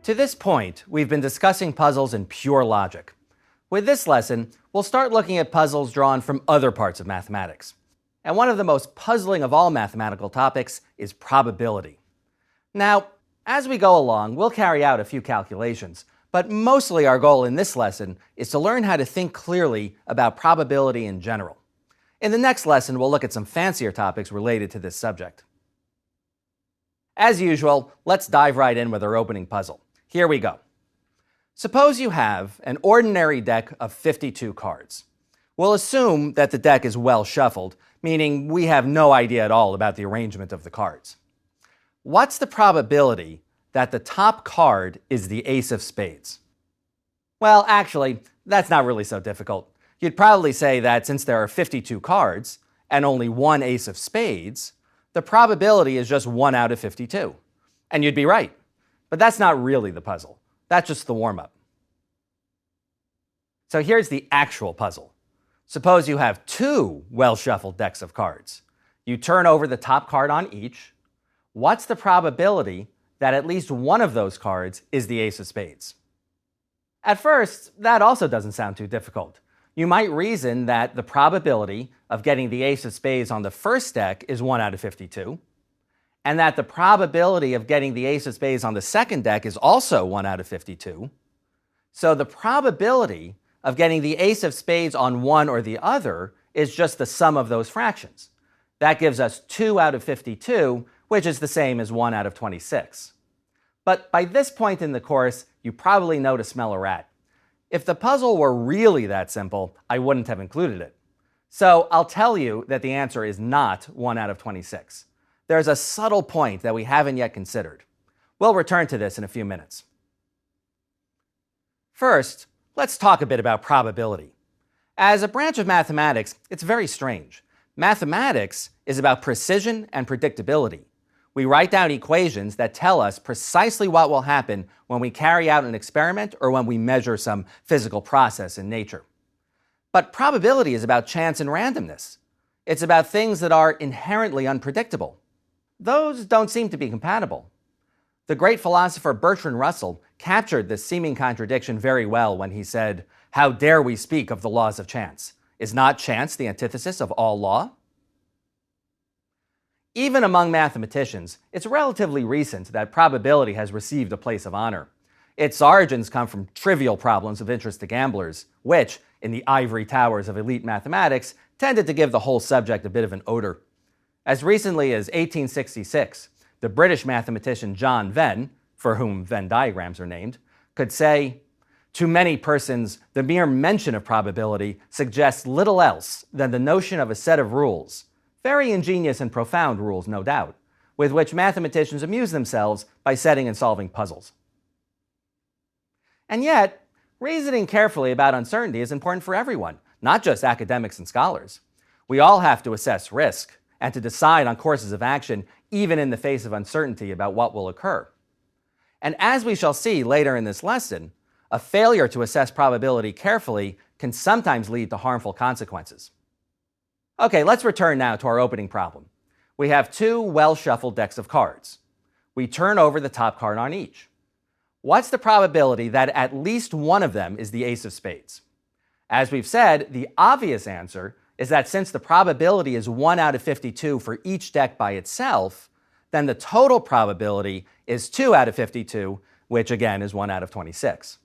To this point, we've been discussing puzzles in pure logic. With this lesson, we'll start looking at puzzles drawn from other parts of mathematics. And one of the most puzzling of all mathematical topics is probability. Now, as we go along, we'll carry out a few calculations, but mostly our goal in this lesson is to learn how to think clearly about probability in general. In the next lesson, we'll look at some fancier topics related to this subject. As usual, let's dive right in with our opening puzzle. Here we go. Suppose you have an ordinary deck of 52 cards. We'll assume that the deck is well shuffled, meaning we have no idea at all about the arrangement of the cards. What's the probability that the top card is the ace of spades? Well, actually, that's not really so difficult. You'd probably say that since there are 52 cards and only one ace of spades, the probability is just 1 out of 52. And you'd be right. But that's not really the puzzle. That's just the warm-up. So here's the actual puzzle. Suppose you have two well-shuffled decks of cards. You turn over the top card on each. What's the probability that at least one of those cards is the ace of spades? At first, that also doesn't sound too difficult. You might reason that the probability of getting the ace of spades on the first deck is 1 out of 52, and that the probability of getting the ace of spades on the second deck is also 1 out of 52. So the probability of getting the ace of spades on one or the other is just the sum of those fractions. That gives us 2 out of 52, which is the same as 1 out of 26. But by this point in the course, you probably know to smell a rat. If the puzzle were really that simple, I wouldn't have included it. So I'll tell you that the answer is not 1 out of 26. There's a subtle point that we haven't yet considered. We'll return to this in a few minutes. First, let's talk a bit about probability. As a branch of mathematics, it's very strange. Mathematics is about precision and predictability. We write down equations that tell us precisely what will happen when we carry out an experiment or when we measure some physical process in nature. But probability is about chance and randomness. It's about things that are inherently unpredictable. Those don't seem to be compatible. The great philosopher Bertrand Russell captured this seeming contradiction very well when he said, "How dare we speak of the laws of chance? Is not chance the antithesis of all law?" Even among mathematicians, it's relatively recent that probability has received a place of honor. Its origins come from trivial problems of interest to gamblers, which, in the ivory towers of elite mathematics, tended to give the whole subject a bit of an odor. As recently as 1866, the British mathematician John Venn, for whom Venn diagrams are named, could say, "To many persons, the mere mention of probability suggests little else than the notion of a set of rules, very ingenious and profound rules, no doubt, with which mathematicians amuse themselves by setting and solving puzzles." And yet, reasoning carefully about uncertainty is important for everyone, not just academics and scholars. We all have to assess risk and to decide on courses of action, even in the face of uncertainty about what will occur. And as we shall see later in this lesson, a failure to assess probability carefully can sometimes lead to harmful consequences. Okay, let's return now to our opening problem. We have two well-shuffled decks of cards. We turn over the top card on each. What's the probability that at least one of them is the ace of spades? As we've said, the obvious answer is that since the probability is 1 out of 52 for each deck by itself, then the total probability is 2 out of 52, which again is 1 out of 26.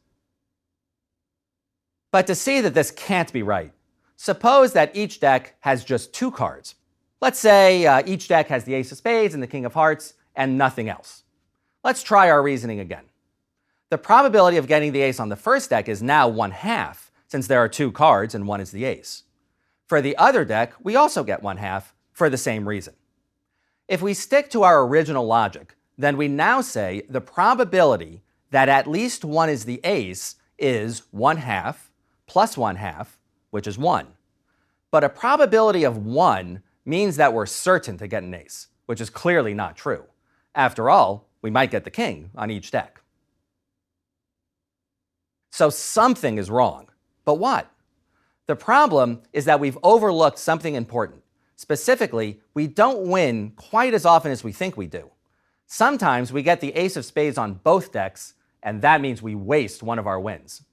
But to see that this can't be right, suppose that each deck has just two cards. Let's say each deck has the ace of spades and the king of hearts and nothing else. Let's try our reasoning again. The probability of getting the ace on the first deck is now 1/2, since there are two cards and one is the ace. For the other deck, we also get 1/2 for the same reason. If we stick to our original logic, then we now say the probability that at least one is the ace is 1/2 plus 1/2, which is 1. But a probability of 1 means that we're certain to get an ace, which is clearly not true. After all, we might get the king on each deck. So something is wrong. But what? The problem is that we've overlooked something important. Specifically, we don't win quite as often as we think we do. Sometimes we get the ace of spades on both decks, and that means we waste one of our wins.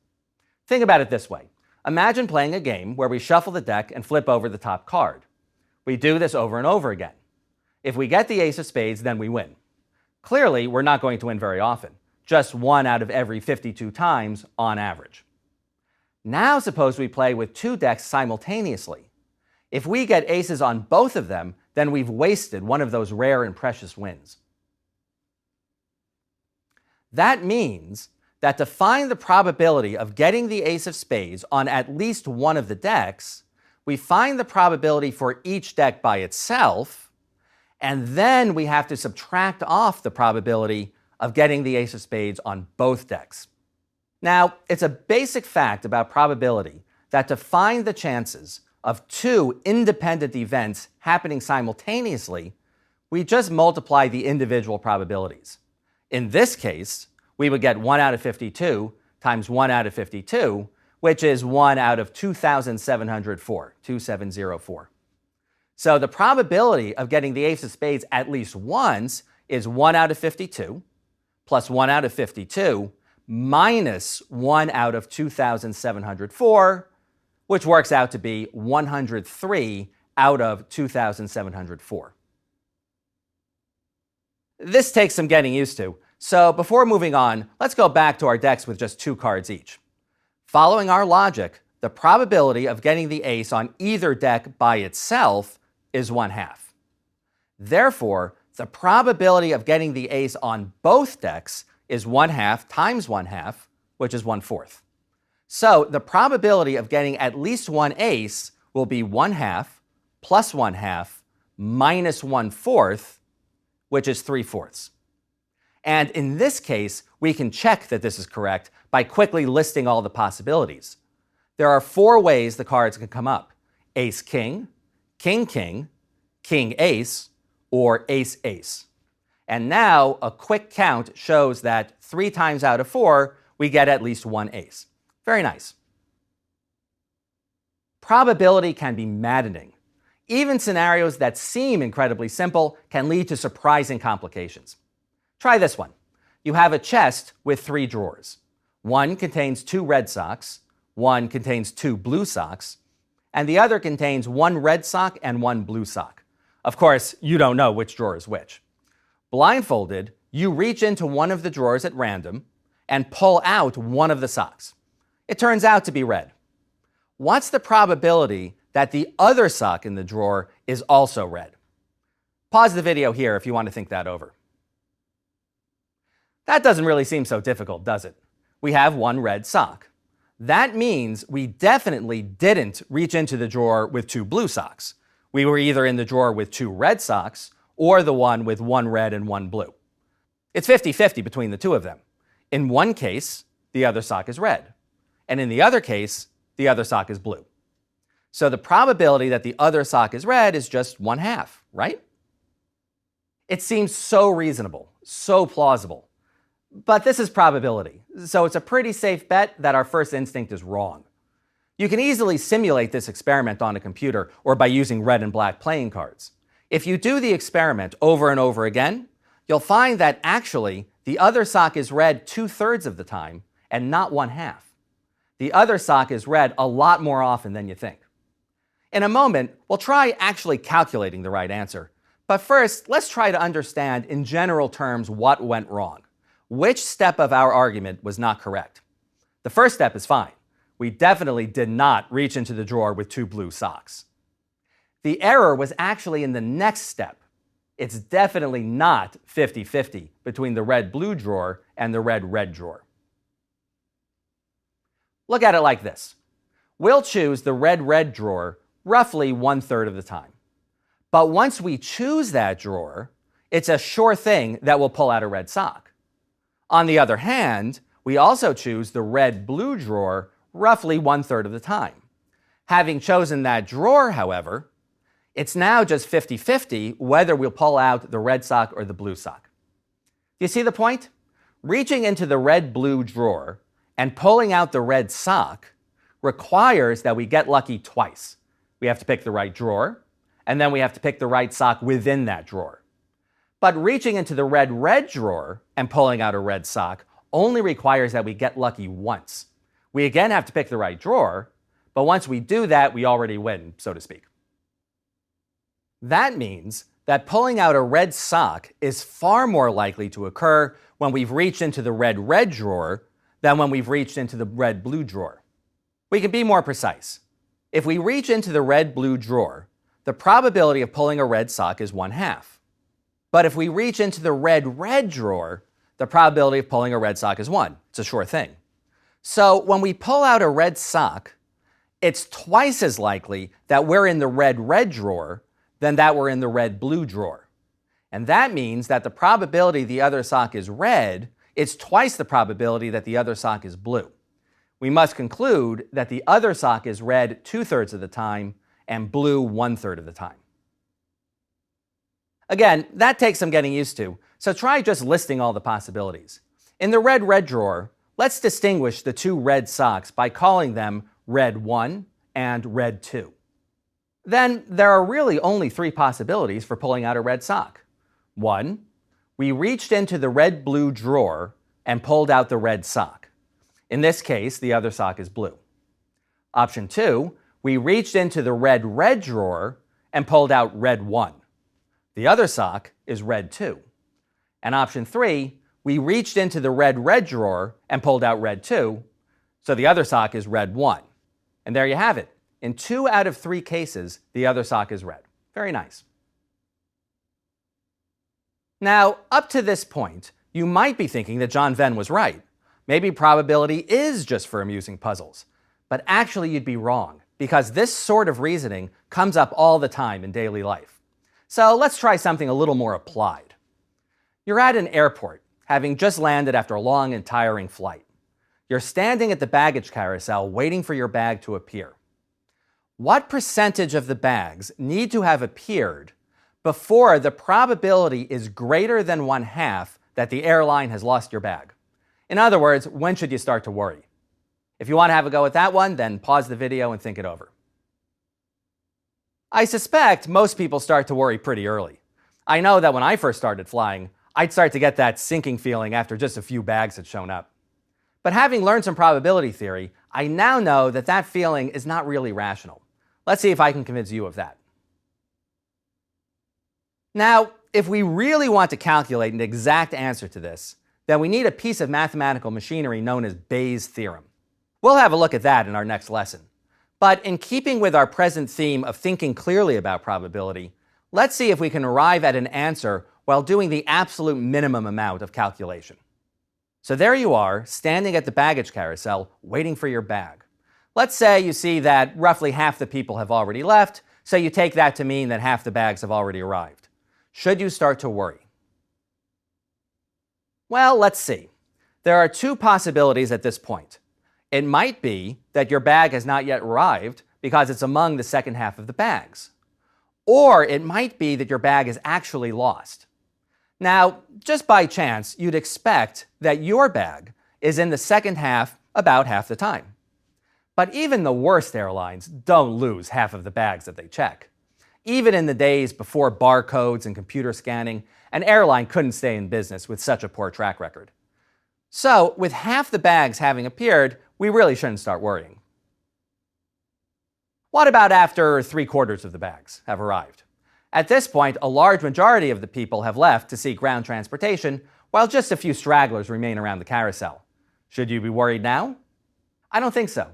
Think about it this way. Imagine playing a game where we shuffle the deck and flip over the top card. We do this over and over again. If we get the ace of spades, then we win. Clearly, we're not going to win very often, just 1 out of every 52 times on average. Now suppose we play with 2 decks simultaneously. If we get aces on both of them, then we've wasted one of those rare and precious wins. That means that to find the probability of getting the ace of spades on at least one of the decks, we find the probability for each deck by itself, and then we have to subtract off the probability of getting the ace of spades on both decks. Now, it's a basic fact about probability that to find the chances of 2 independent events happening simultaneously, we just multiply the individual probabilities. In this case, we would get 1 out of 52 times 1 out of 52, which is 1 out of 2,704, 2704. So the probability of getting the ace of spades at least once is 1 out of 52 plus 1 out of 52 minus 1 out of 2,704, which works out to be 103 out of 2,704. This takes some getting used to, so before moving on, let's go back to our decks with just 2 cards each. Following our logic, the probability of getting the ace on either deck by itself is 1/2. Therefore, the probability of getting the ace on both decks is 1/2 times 1/2, which is 1/4. So the probability of getting at least one ace will be 1/2 plus 1/2 minus 1/4, which is 3/4. And in this case, we can check that this is correct by quickly listing all the possibilities. There are 4 ways the cards can come up: ace-king, king-king, king-ace, or ace-ace. And now a quick count shows that 3 times out of 4, we get at least one ace. Very nice. Probability can be maddening. Even scenarios that seem incredibly simple can lead to surprising complications. Try this one. You have a chest with 3 drawers. One contains 2 red socks, one contains 2 blue socks, and the other contains 1 red sock and 1 blue sock. Of course, you don't know which drawer is which. Blindfolded, you reach into one of the drawers at random and pull out one of the socks. It turns out to be red. What's the probability that the other sock in the drawer is also red? Pause the video here if you want to think that over. That doesn't really seem so difficult, does it? We have 1 red sock. That means we definitely didn't reach into the drawer with 2 blue socks. We were either in the drawer with 2 red socks or the one with 1 red and 1 blue. It's 50-50 between the 2 of them. In one case, the other sock is red. And in the other case, the other sock is blue. So the probability that the other sock is red is just 1/2, right? It seems so reasonable, so plausible. But this is probability, so it's a pretty safe bet that our first instinct is wrong. You can easily simulate this experiment on a computer or by using red and black playing cards. If you do the experiment over and over again, you'll find that actually the other sock is red 2/3 of the time and not 1/2. The other sock is red a lot more often than you think. In a moment, we'll try actually calculating the right answer. But first, let's try to understand in general terms what went wrong. Which step of our argument was not correct? The first step is fine. We definitely did not reach into the drawer with 2 blue socks. The error was actually in the next step. It's definitely not 50-50 between the red-blue drawer and the red-red drawer. Look at it like this. We'll choose the red-red drawer roughly 1/3 of the time. But once we choose that drawer, it's a sure thing that we'll pull out a red sock. On the other hand, we also choose the red-blue drawer roughly 1/3 of the time. Having chosen that drawer, however, it's now just 50-50 whether we'll pull out the red sock or the blue sock. Do you see the point? Reaching into the red-blue drawer and pulling out the red sock requires that we get lucky twice. We have to pick the right drawer, and then we have to pick the right sock within that drawer. But reaching into the red-red drawer and pulling out a red sock only requires that we get lucky once. We again have to pick the right drawer, but once we do that, we already win, so to speak. That means that pulling out a red sock is far more likely to occur when we've reached into the red drawer than when we've reached into the red-blue drawer. We can be more precise. If we reach into the red-blue drawer, the probability of pulling a red sock is 1/2. But if we reach into the red drawer, the probability of pulling a red sock is 1. It's a sure thing. So when we pull out a red sock, it's twice as likely that we're in the red drawer than that we're in the red-blue drawer. And that means that the probability the other sock is red is twice the probability that the other sock is blue. We must conclude that the other sock is red 2/3 of the time and blue 1/3 of the time. Again, that takes some getting used to, so try just listing all the possibilities. In the red drawer, let's distinguish the two red socks by calling them red 1 and red 2. Then there are really only 3 possibilities for pulling out a red sock. 1, we reached into the red-blue drawer and pulled out the red sock. In this case, the other sock is blue. Option 2, we reached into the red drawer and pulled out red 1. The other sock is red 2. And option 3, we reached into the red drawer and pulled out red 2, so the other sock is red 1. And there you have it. In 2 out of 3 cases, the other sock is red. Very nice. Now, up to this point, you might be thinking that John Venn was right. Maybe probability is just for amusing puzzles. But actually, you'd be wrong, because this sort of reasoning comes up all the time in daily life. So let's try something a little more applied. You're at an airport, having just landed after a long and tiring flight. You're standing at the baggage carousel waiting for your bag to appear. What percentage of the bags need to have appeared before the probability is greater than 1/2 that the airline has lost your bag? In other words, when should you start to worry? If you want to have a go at that one, then pause the video and think it over. I suspect most people start to worry pretty early. I know that when I first started flying, I'd start to get that sinking feeling after just a few bags had shown up. But having learned some probability theory, I now know that that feeling is not really rational. Let's see if I can convince you of that. Now, if we really want to calculate an exact answer to this, then we need a piece of mathematical machinery known as Bayes' theorem. We'll have a look at that in our next lesson. But in keeping with our present theme of thinking clearly about probability, let's see if we can arrive at an answer while doing the absolute minimum amount of calculation. So there you are, standing at the baggage carousel, waiting for your bag. Let's say you see that roughly half the people have already left, so you take that to mean that half the bags have already arrived. Should you start to worry? Well, let's see. There are 2 possibilities at this point. It might be that your bag has not yet arrived because it's among the second half of the bags. Or it might be that your bag is actually lost. Now, just by chance, you'd expect that your bag is in the second half about half the time. But even the worst airlines don't lose half of the bags that they check. Even in the days before barcodes and computer scanning, an airline couldn't stay in business with such a poor track record. So, with half the bags having appeared, we really shouldn't start worrying. What about after 3/4 of the bags have arrived? At this point, a large majority of the people have left to seek ground transportation, while just a few stragglers remain around the carousel. Should you be worried now? I don't think so.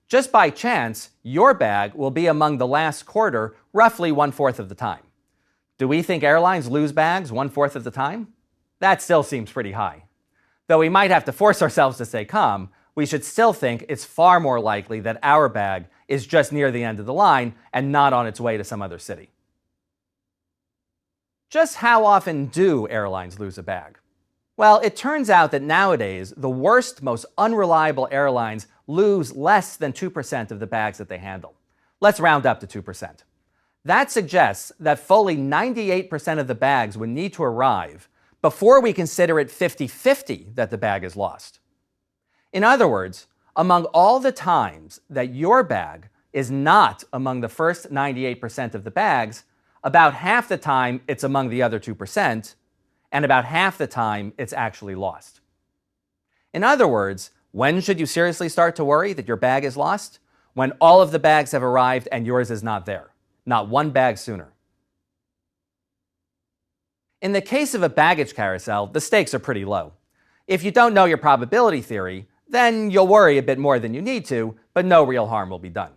Just by chance, your bag will be among the last quarter roughly 1/4 of the time. Do we think airlines lose bags 1/4 of the time? That still seems pretty high. Though we might have to force ourselves to stay calm, we should still think it's far more likely that our bag is just near the end of the line and not on its way to some other city. Just how often do airlines lose a bag? Well, it turns out that nowadays, the worst, most unreliable airlines lose less than 2% of the bags that they handle. Let's round up to 2%. That suggests that fully 98% of the bags would need to arrive before we consider it 50-50 that the bag is lost. In other words, among all the times that your bag is not among the first 98% of the bags, about half the time it's among the other 2%, and about half the time it's actually lost. In other words, when should you seriously start to worry that your bag is lost? When all of the bags have arrived and yours is not there. Not one bag sooner. In the case of a baggage carousel, the stakes are pretty low. If you don't know your probability theory, then you'll worry a bit more than you need to, but no real harm will be done.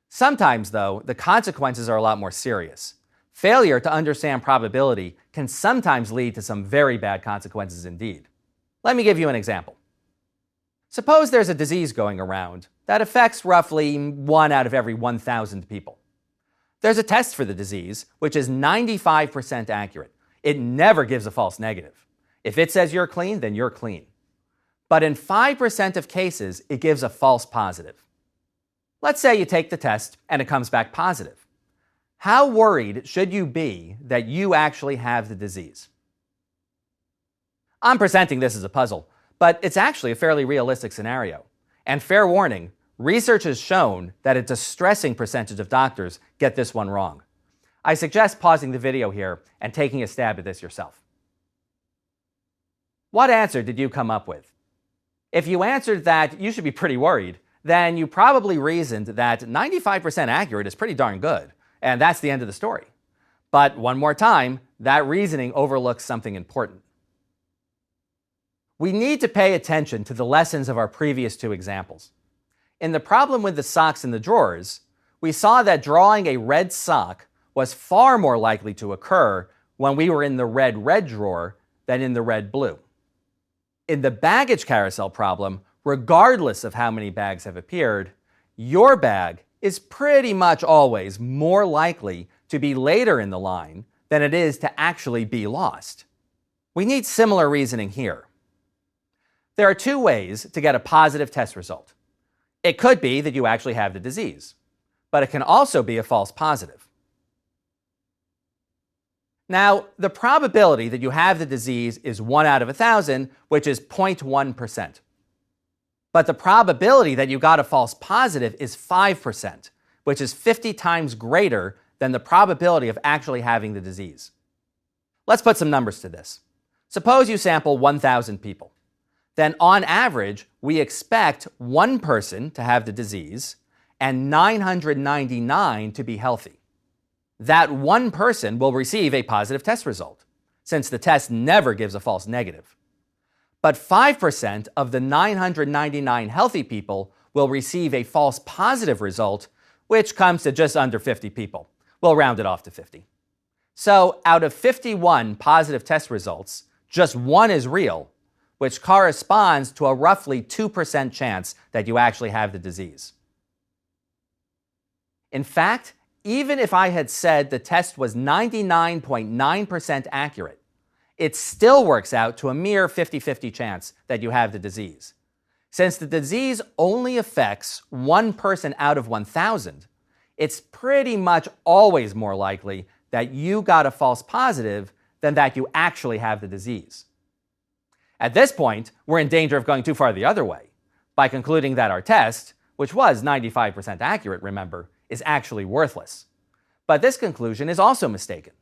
Sometimes, though, the consequences are a lot more serious. Failure to understand probability can sometimes lead to some very bad consequences indeed. Let me give you an example. Suppose there's a disease going around that affects roughly 1 out of every 1,000 people. There's a test for the disease, which is 95% accurate. It never gives a false negative. If it says you're clean, then you're clean. But in 5% of cases, it gives a false positive. Let's say you take the test and it comes back positive. How worried should you be that you actually have the disease? I'm presenting this as a puzzle, but it's actually a fairly realistic scenario. And fair warning, research has shown that a distressing percentage of doctors get this one wrong. I suggest pausing the video here and taking a stab at this yourself. What answer did you come up with? If you answered that you should be pretty worried, then you probably reasoned that 95% accurate is pretty darn good, and that's the end of the story. But one more time, that reasoning overlooks something important. We need to pay attention to the lessons of our previous two examples. In the problem with the socks in the drawers, we saw that drawing a red sock was far more likely to occur when we were in the red drawer than in the red-blue. In the baggage carousel problem, regardless of how many bags have appeared, your bag is pretty much always more likely to be later in the line than it is to actually be lost. We need similar reasoning here. There are two ways to get a positive test result. It could be that you actually have the disease, but it can also be a false positive. Now, the probability that you have the disease is 1 out of 1,000, which is 0.1%. But the probability that you got a false positive is 5%, which is 50 times greater than the probability of actually having the disease. Let's put some numbers to this. Suppose you sample 1,000 people. Then on average, we expect 1 person to have the disease and 999 to be healthy. That 1 person will receive a positive test result, since the test never gives a false negative. But 5% of the 999 healthy people will receive a false positive result, which comes to just under 50 people. We'll round it off to 50. So out of 51 positive test results, just 1 is real, which corresponds to a roughly 2% chance that you actually have the disease. In fact, even if I had said the test was 99.9% accurate, it still works out to a mere 50-50 chance that you have the disease. Since the disease only affects 1 person out of 1,000, it's pretty much always more likely that you got a false positive than that you actually have the disease. At this point, we're in danger of going too far the other way, by concluding that our test, which was 95% accurate, remember, is actually worthless. But this conclusion is also mistaken.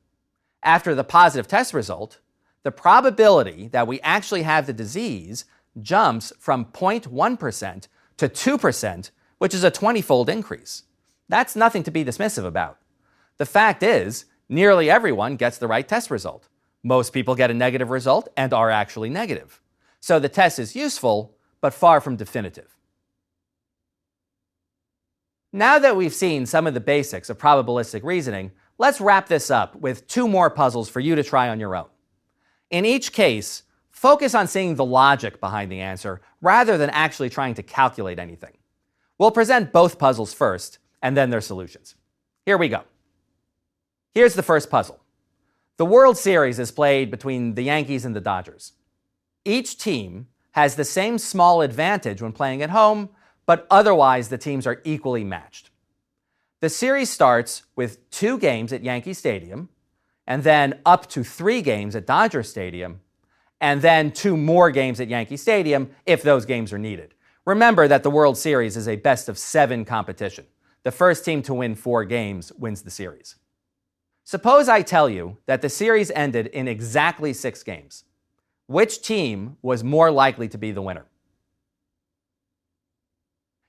After the positive test result, the probability that we actually have the disease jumps from 0.1% to 2%, which is a 20-fold increase. That's nothing to be dismissive about. The fact is, nearly everyone gets the right test result. Most people get a negative result and are actually negative. So the test is useful, but far from definitive. Now that we've seen some of the basics of probabilistic reasoning, let's wrap this up with 2 more puzzles for you to try on your own. In each case, focus on seeing the logic behind the answer rather than actually trying to calculate anything. We'll present both puzzles first, and then their solutions. Here we go. Here's the first puzzle. The World Series is played between the Yankees and the Dodgers. Each team has the same small advantage when playing at home, but otherwise the teams are equally matched. The series starts with 2 games at Yankee Stadium, and then up to 3 games at Dodger Stadium, and then 2 more games at Yankee Stadium if those games are needed. Remember that the World Series is a best-of-7 competition. The first team to win 4 games wins the series. Suppose I tell you that the series ended in exactly 6 games. Which team was more likely to be the winner?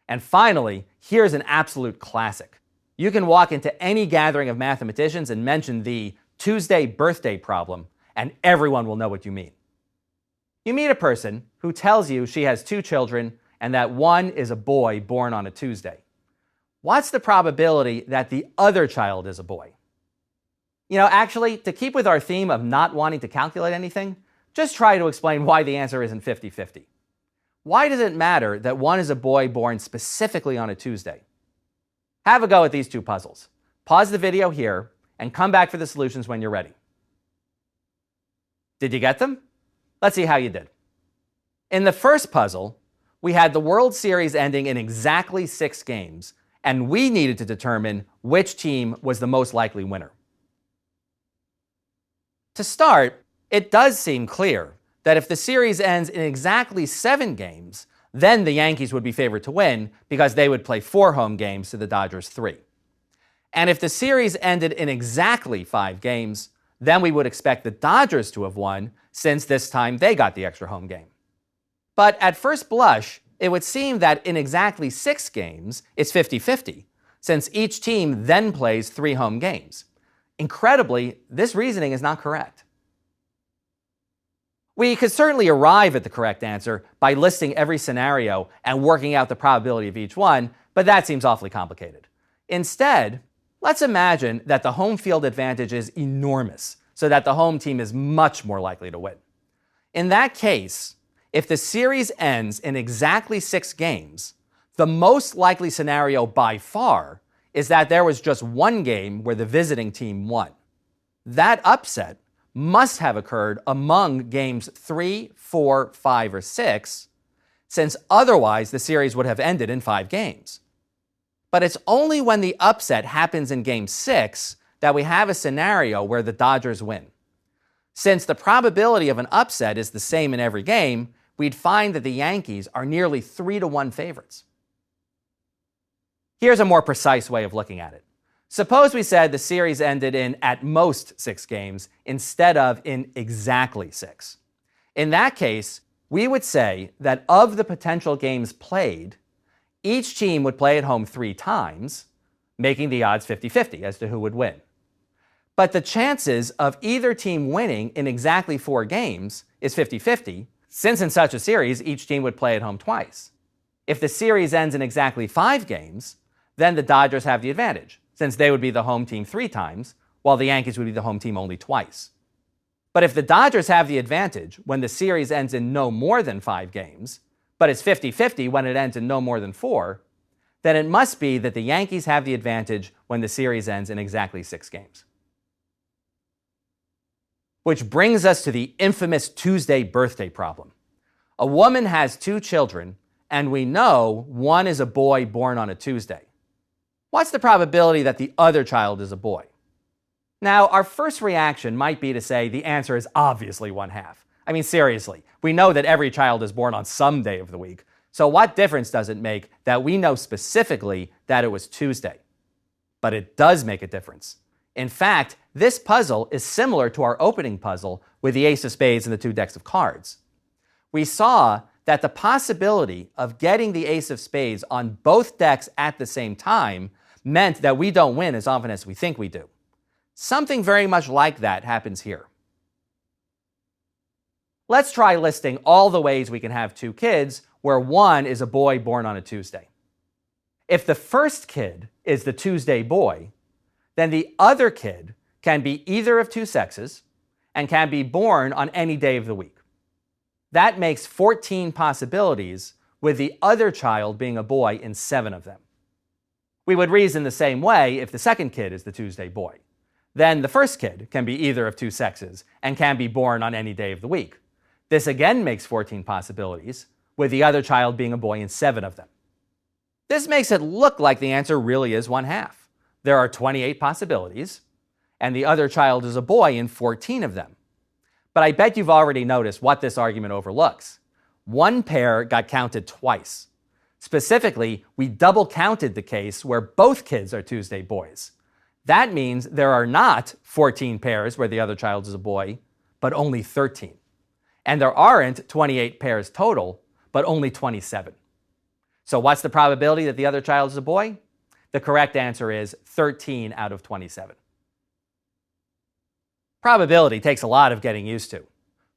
And finally, here's an absolute classic. You can walk into any gathering of mathematicians and mention the Tuesday birthday problem, and everyone will know what you mean. You meet a person who tells you she has 2 children and that one is a boy born on a Tuesday. What's the probability that the other child is a boy? Actually, to keep with our theme of not wanting to calculate anything, just try to explain why the answer isn't 50-50. Why does it matter that one is a boy born specifically on a Tuesday? Have a go at these 2 puzzles. Pause the video here and come back for the solutions when you're ready. Did you get them? Let's see how you did. In the first puzzle, we had the World Series ending in exactly 6 games, and we needed to determine which team was the most likely winner. To start, it does seem clear that if the series ends in exactly 7 games, then the Yankees would be favored to win because they would play 4 home games to the Dodgers' 3. And if the series ended in exactly 5 games, then we would expect the Dodgers to have won since this time they got the extra home game. But at first blush, it would seem that in exactly 6 games, it's 50-50, since each team then plays 3 home games. Incredibly, this reasoning is not correct. We could certainly arrive at the correct answer by listing every scenario and working out the probability of each one, but that seems awfully complicated. Instead, let's imagine that the home field advantage is enormous, so that the home team is much more likely to win. In that case, if the series ends in exactly 6 games, the most likely scenario by far is that there was just 1 game where the visiting team won. That upset must have occurred among games 3, 4, 5, or 6, since otherwise the series would have ended in 5 games. But it's only when the upset happens in game 6 that we have a scenario where the Dodgers win. Since the probability of an upset is the same in every game, we'd find that the Yankees are nearly 3-1 favorites. Here's a more precise way of looking at it. Suppose we said the series ended in at most 6 games instead of in exactly 6. In that case, we would say that of the potential games played, each team would play at home 3 times, making the odds 50-50 as to who would win. But the chances of either team winning in exactly 4 games is 50-50, since in such a series, each team would play at home twice. If the series ends in exactly 5 games, then the Dodgers have the advantage, since they would be the home team 3 times, while the Yankees would be the home team only twice. But if the Dodgers have the advantage when the series ends in no more than 5 games, but it's 50-50 when it ends in no more than 4, then it must be that the Yankees have the advantage when the series ends in exactly 6 games. Which brings us to the infamous Tuesday birthday problem. A woman has 2 children, and we know one is a boy born on a Tuesday. What's the probability that the other child is a boy? Now, our first reaction might be to say the answer is obviously 1/2. I mean, seriously, we know that every child is born on some day of the week, so what difference does it make that we know specifically that it was Tuesday? But it does make a difference. In fact, this puzzle is similar to our opening puzzle with the ace of spades and the 2 decks of cards. We saw that the possibility of getting the ace of spades on both decks at the same time meant that we don't win as often as we think we do. Something very much like that happens here. Let's try listing all the ways we can have 2 kids where one is a boy born on a Tuesday. If the first kid is the Tuesday boy, then the other kid can be either of 2 sexes and can be born on any day of the week. That makes 14 possibilities, with the other child being a boy in 7 of them. We would reason the same way if the second kid is the Tuesday boy. Then the first kid can be either of 2 sexes and can be born on any day of the week. This again makes 14 possibilities, with the other child being a boy in 7 of them. This makes it look like the answer really is 1/2. There are 28 possibilities, and the other child is a boy in 14 of them. But I bet you've already noticed what this argument overlooks. One pair got counted twice. Specifically, we double counted the case where both kids are Tuesday boys. That means there are not 14 pairs where the other child is a boy, but only 13. And there aren't 28 pairs total, but only 27. So what's the probability that the other child is a boy? The correct answer is 13 out of 27. Probability takes a lot of getting used to,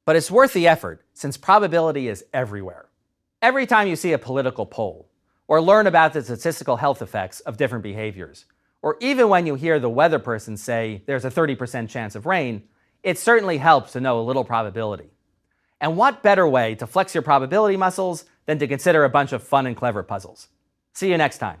but it's worth the effort since probability is everywhere. Every time you see a political poll, or learn about the statistical health effects of different behaviors, or even when you hear the weather person say there's a 30% chance of rain, it certainly helps to know a little probability. And what better way to flex your probability muscles than to consider a bunch of fun and clever puzzles? See you next time.